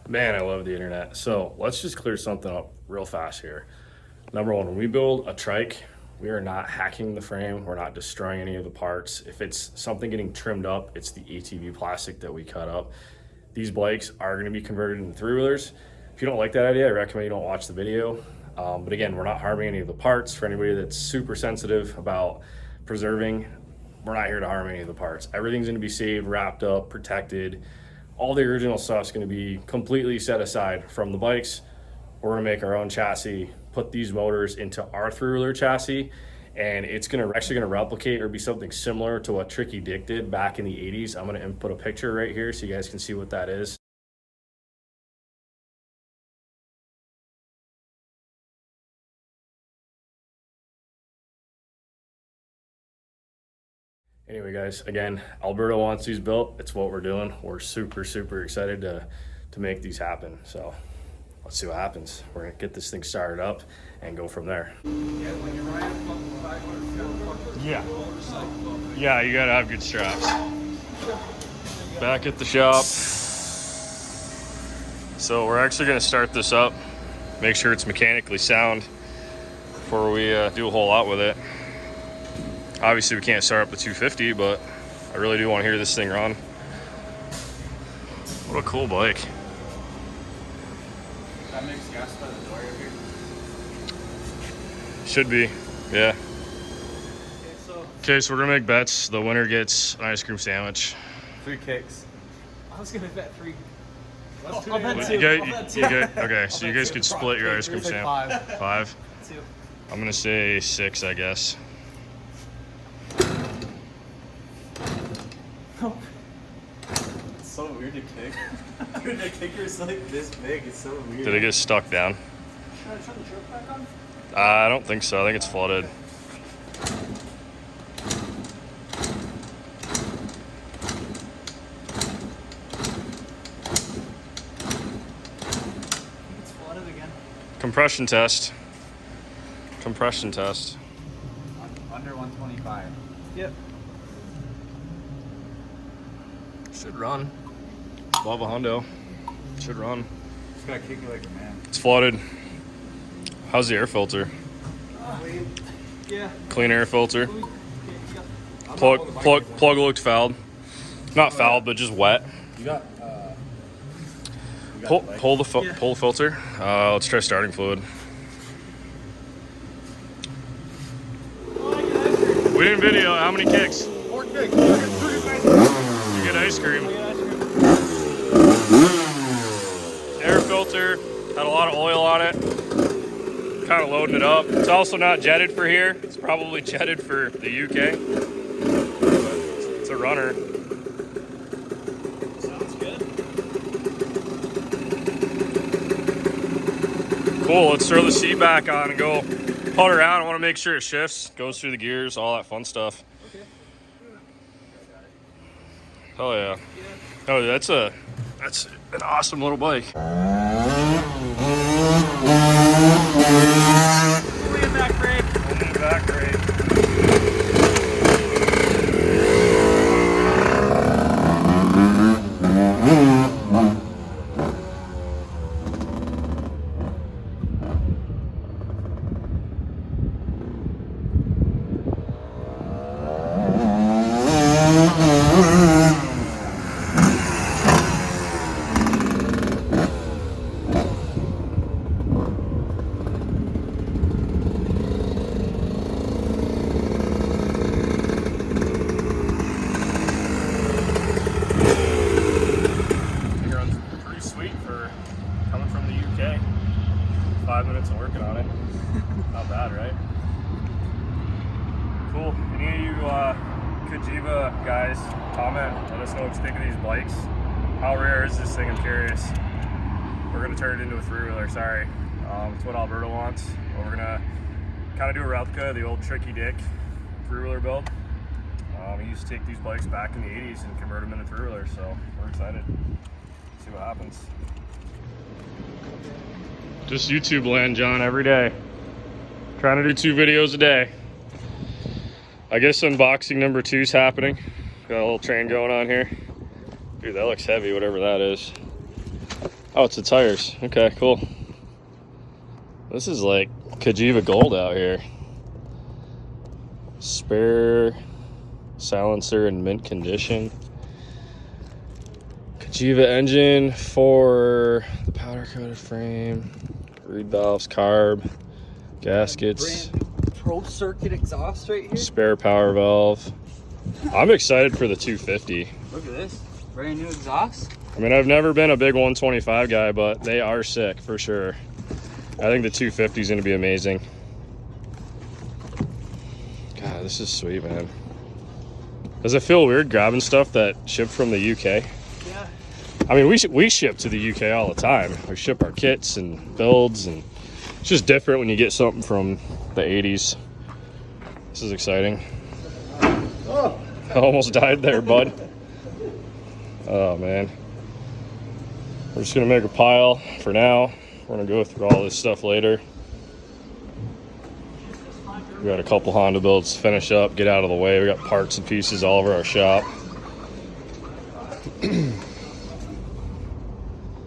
Man, I love the internet. So let's just clear something up real fast here. Number one, when we build a trike, we are not hacking the frame. We're not destroying any of the parts. If it's something getting trimmed up, it's the ATV plastic that we cut up. These bikes are going to be converted into three-wheelers. If you don't like that idea, I recommend you don't watch the video. But again, we're not harming any of the parts. For anybody that's super sensitive about preserving, we're not here to harm any of the parts. Everything's going to be saved, wrapped up, protected. All the original stuff's going to be completely set aside from the bikes. We're going to make our own chassis, put these motors into our three-wheeler chassis, and it's actually going to replicate or be something similar to what Tricky Dick did back in the 80s. I'm going to input a picture right here so you guys can see what that is. Anyway, guys, again, Alberto wants these built. It's what we're doing. We're super, super excited to make these happen. So let's see what happens. We're gonna get this thing started up and go from there. Yeah, you gotta have good straps. Back at the shop. So we're actually gonna start this up, make sure it's mechanically sound before we do a whole lot with it. Obviously we can't start up the 250, but I really do want to hear this thing run. What a cool bike. That makes gas by the door here. Should be, yeah. Okay, so we're gonna make bets. The winner gets an ice cream sandwich. 3 kicks. I was gonna bet 3. I'll bet 2. Okay, so you guys could split your ice cream sandwich. 5? 2. I'm gonna say 6, I guess. It's so weird to kick. The kicker's like this big. It's so weird. Did it get stuck down? Should I turn the choke back on? I don't think so. I think it's flooded. It's flooded again. Compression test. Compression test. Under 125. Yep. Should run. Above a hundo. Should run. Just gotta kick it like a man. It's flooded. How's the air filter? Yeah. Clean air filter. Plug looked fouled. Not fouled, but just wet. You got Pull the filter. Let's try starting fluid. We didn't video. How many kicks? 4 kicks. You get ice cream. Air filter had a lot of oil on it. Kind of loading it up. It's also not jetted for here. It's probably jetted for the UK. It's a runner. Sounds good. Cool. Let's throw the seat back on and go putt around. I want to make sure it shifts, goes through the gears, all that fun stuff. Okay. Oh yeah. Oh, that's an awesome little bike. Only a back brake. Only a back brake. Coming from the UK, 5 minutes of working on it. Not bad, right? Cool. Any of you CAGIVA guys, comment, let us know what you think of these bikes. How rare is this thing? I'm curious. We're gonna turn it into a three-wheeler, sorry. It's what Alberto wants. But we're gonna kind of do a replica of the old Tricky Dick three-wheeler build. He used to take these bikes back in the 80s and convert them into three-wheelers, so we're excited. See what happens. Just YouTube land, John, every day. Trying to do 2 videos a day. I guess unboxing number 2 is happening. Got a little train going on here. Dude, that looks heavy, whatever that is. Oh, it's the tires. Okay, cool. This is like CAGIVA gold out here. Spare silencer in mint condition. CAGIVA engine for the powder coated frame. Reed valves, carb, gaskets. Pro circuit exhaust right here. Spare power valve. I'm excited for the 250. Look at this. Brand new exhaust. I mean, I've never been a big 125 guy, but they are sick for sure. I think the 250 is going to be amazing. God, this is sweet, man. Does it feel weird grabbing stuff that shipped from the UK? Yeah. I mean, we ship to the UK all the time. We ship our kits and builds, and it's just different when you get something from the 80s. This is exciting. Oh. I almost died there, bud. Oh, man. We're just going to make a pile for now. We're going to go through all this stuff later. We got a couple Honda builds to finish up, get out of the way. We got parts and pieces all over our shop.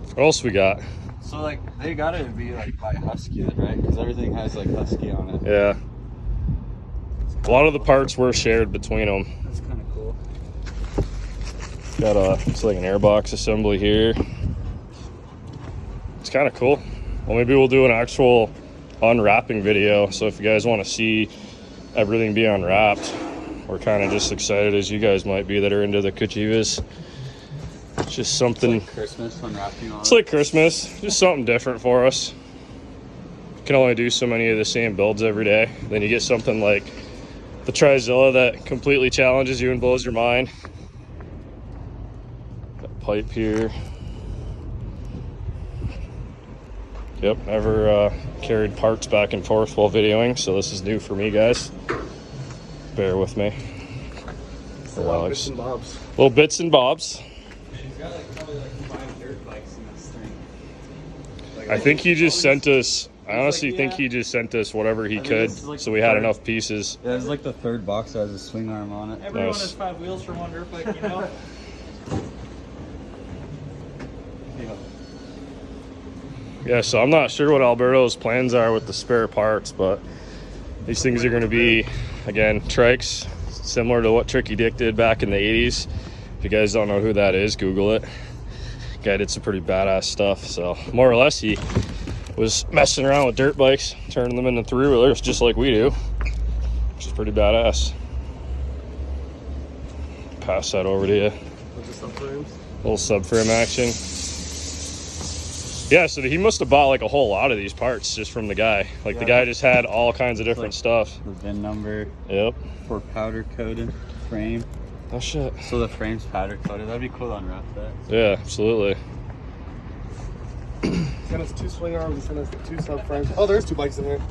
What else we got? So like they gotta be like by Husky, right? Because everything has like Husky on it. Yeah. A lot of the parts were shared between them. That's kind of cool. Got it's like an airbox assembly here. It's kind of cool. Well, maybe we'll do an actual unwrapping video. So if you guys want to see everything be unwrapped, we're kind of just excited as you guys might be that are into the CAGIVAs. It's just something. It's like Christmas unwrapping all. It's like Christmas, just something different for us. You can only do so many of the same builds every day. Then you get something like the Trizilla that completely challenges you and blows your mind. Got pipe here. Yep, never carried parts back and forth while videoing, so this is new for me, guys. Bear with me. Bits and bobs. Little bits and bobs. He's got like probably like 5 dirt bikes in this thing. Like, I think he just sent us. I honestly like, think yeah. he just sent us whatever he I think could, this is like so we had third. enough pieces. Yeah, it's like the third box that has a swing arm on it. Everyone Nice. has 5 wheels for one dirt bike, you know? Yeah. Yeah, so I'm not sure what Alberto's plans are with the spare parts, but these things are going to be, again, trikes, similar to what Tricky Dick did back in the 80s. If you guys don't know who that is, Google it. Guy did some pretty badass stuff. So more or less, he was messing around with dirt bikes, turning them into three-wheelers just like we do, which is pretty badass. Pass that over to you. Bunch of subframes. Little subframe action. Yeah, so he must have bought like a whole lot of these parts just from the guy. Like the guy just had all kinds of different stuff. The VIN number Yep. for powder coated frame. Oh shit. So the frame's powder coated. That'd be cool to unwrap that. Yeah, absolutely. Sent us 2 swing arms and sent us 2 subframes. Oh, there's 2 bikes in here.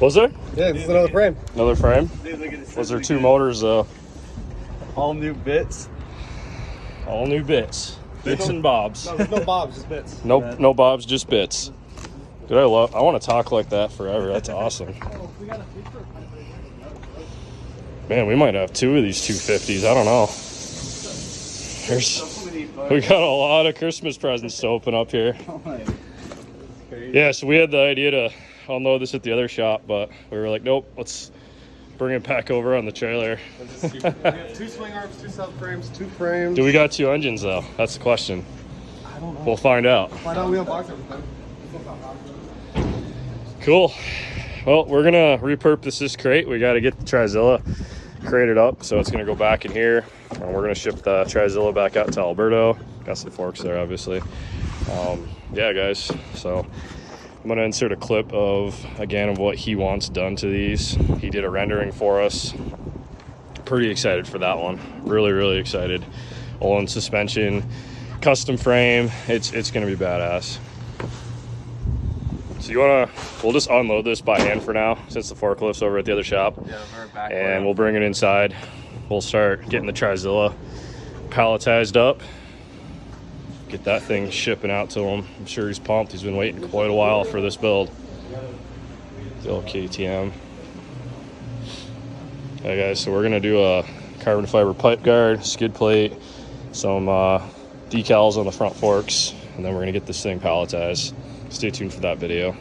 Was there Yeah, this is another frame. another frame? Dude, look at this. Was there 2 motors though? All new bits. All new bits. Bits and bobs. No, there's no bobs, just bits. Nope, no bobs, just bits. Dude, I want to talk like that forever. That's awesome. Oh, we got a feature. Man, we might have 2 of these 250s. I don't know. We got a lot of Christmas presents to open up here. Oh my. That's crazy. Yeah, so we had the idea to unload this at the other shop, but we were like, nope, let's bring it back over on the trailer. We have 2 swing arms, 2 subframes, 2 frames. Do we got 2 engines though? That's the question. I don't know. We'll find out. Find out we unbox everything. Cool. Well, we're gonna repurpose this crate. We got to get the Trizilla crated up, so it's gonna go back in here, and we're gonna ship the Trizilla back out to Alberto. Got some forks there, obviously. Yeah, guys. So I'm gonna insert a clip of what he wants done to these. He did a rendering for us. Pretty excited for that one. Really, really excited. All-in suspension, custom frame. It's gonna be badass. So we'll just unload this by hand for now, since the forklift's over at the other shop. Yeah, we're back. And we'll bring it inside. We'll start getting the Trizilla palletized up. Get that thing shipping out to him. I'm sure he's pumped. He's been waiting quite a while for this build. The old KTM. Hey guys, so we're gonna do a carbon fiber pipe guard, skid plate, some decals on the front forks, and then we're gonna get this thing palletized. Stay tuned for that video.